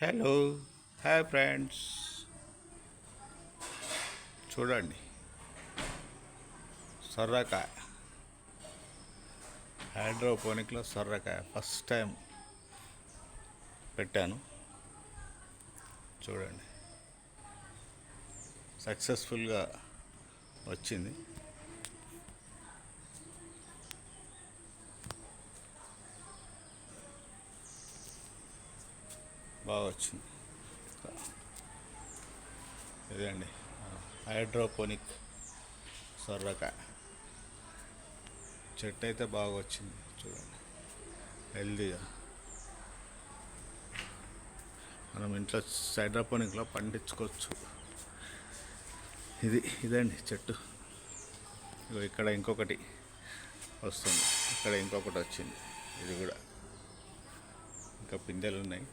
Hello hi friends, చూడండి సొర్రకాయ హైడ్రోపోనిక్లో సొర్రకాయ first time పెట్టాను. చూడండి సక్సెస్ఫుల్గా వచ్చింది. బాగా వచ్చింది. ఇదండి హైడ్రోపోనిక్ సొర్రకాయ చెట్టు అయితే బాగా వచ్చింది. చూడండి హెల్దీగా మనం ఇంట్లో హైడ్రోపోనిక్లో పండించుకోవచ్చు. ఇదండి చెట్టు. ఇక్కడ ఇంకొకటి వస్తుంది, ఇక్కడ ఇంకొకటి వచ్చింది. ఇది కూడా ఇంకా పిందెలు ఉన్నాయి.